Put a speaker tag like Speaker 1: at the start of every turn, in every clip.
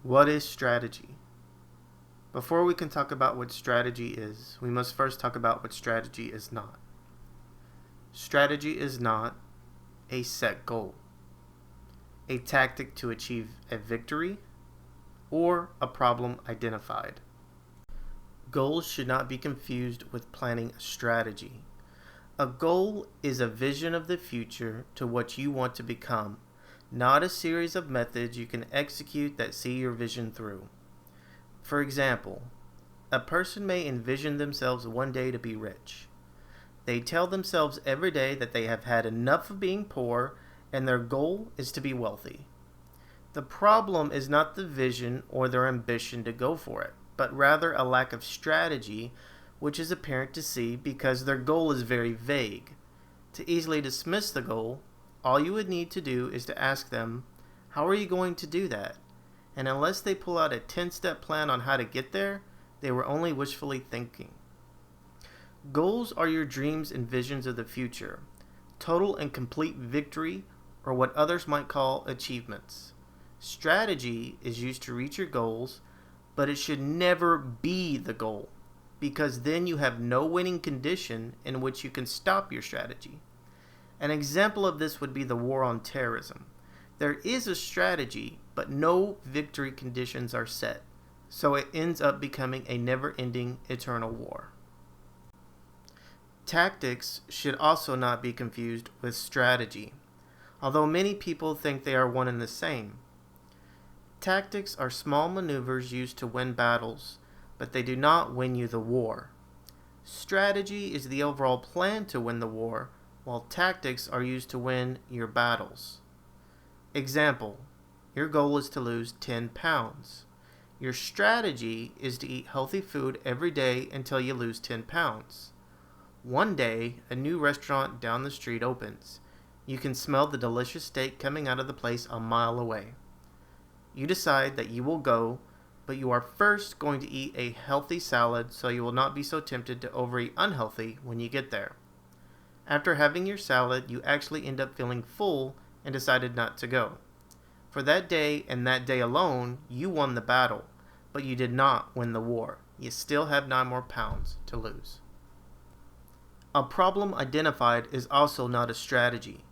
Speaker 1: What is strategy? Before we can talk about what strategy is, we must first talk about what strategy is not. Strategy is not a set goal, a tactic to achieve a victory, or a problem identified. Goals should not be confused with planning a strategy. A goal is a vision of the future to what you want to become, not a series of methods you can execute that see your vision through. For example, a person may envision themselves one day to be rich. They tell themselves every day that they have had enough of being poor and their goal is to be wealthy. The problem is not the vision or their ambition to go for it, but rather a lack of strategy, which is apparent to see because their goal is very vague. To easily dismiss the goal, all you would need to do is to ask them, how are you going to do that? And unless they pull out a 10-step plan on how to get there, they were only wishfully thinking. Goals are your dreams and visions of the future, total and complete victory, or what others might call achievements. Strategy is used to reach your goals, but it should never be the goal, because then you have no winning condition in which you can stop your strategy. An example of this would be the war on terrorism. There is a strategy, but no victory conditions are set, so it ends up becoming a never-ending eternal war. Tactics should also not be confused with strategy, although many people think they are one and the same. Tactics are small maneuvers used to win battles, but they do not win you the war. Strategy is the overall plan to win the war, while tactics are used to win your battles. Example, your goal is to lose 10 pounds. Your strategy is to eat healthy food every day until you lose 10 pounds. One day, a new restaurant down the street opens. You can smell the delicious steak coming out of the place a mile away. You decide that you will go, but you are first going to eat a healthy salad so you will not be so tempted to overeat unhealthy when you get there. After having your salad, you actually end up feeling full and decided not to go. For that day and that day alone, you won the battle, but you did not win the war. You still have 9 more pounds to lose. A problem identified is also not a strategy.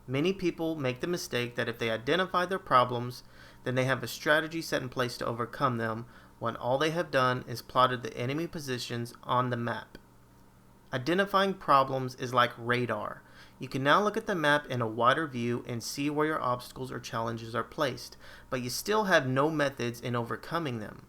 Speaker 1: Many people make the mistake that if they identify their problems, then they have a strategy set in place to overcome them, when all they have done is plotted the enemy positions on the map. Identifying problems is like radar. You can now look at the map in a wider view and see where your obstacles or challenges are placed, but you still have no methods in overcoming them.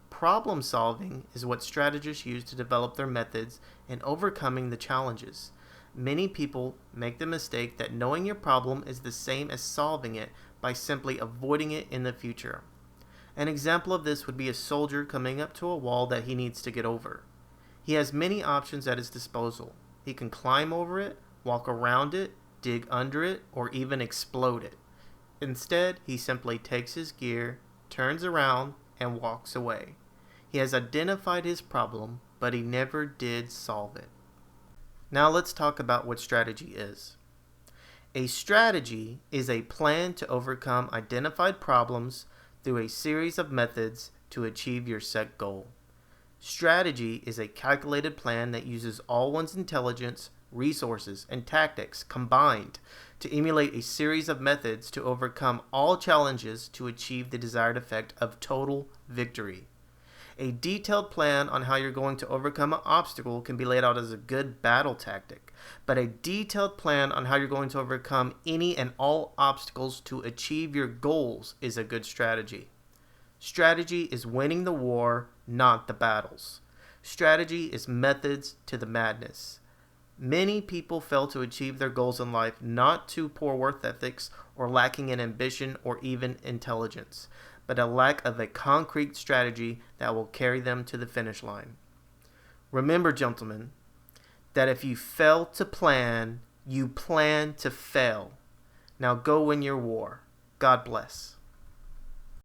Speaker 1: Problem solving is what strategists use to develop their methods in overcoming the challenges. Many people make the mistake that knowing your problem is the same as solving it by simply avoiding it in the future. An example of this would be a soldier coming up to a wall that he needs to get over. He has many options at his disposal. He can climb over it, walk around it, dig under it, or even explode it. Instead, he simply takes his gear, turns around, and walks away. He has identified his problem, but he never did solve it. Now let's talk about what strategy is. A strategy is a plan to overcome identified problems through a series of methods to achieve your set goal. Strategy is a calculated plan that uses all one's intelligence, resources, and tactics combined to emulate a series of methods to overcome all challenges to achieve the desired effect of total victory. A detailed plan on how you're going to overcome an obstacle can be laid out as a good battle tactic, but a detailed plan on how you're going to overcome any and all obstacles to achieve your goals is a good strategy. Strategy is winning the war, not the battles. Strategy is methods to the madness. Many people fail to achieve their goals in life not to poor work ethics or lacking in ambition or even intelligence, but a lack of a concrete strategy that will carry them to the finish line. Remember, gentlemen, that if you fail to plan, you plan to fail. Now go win your war. God bless.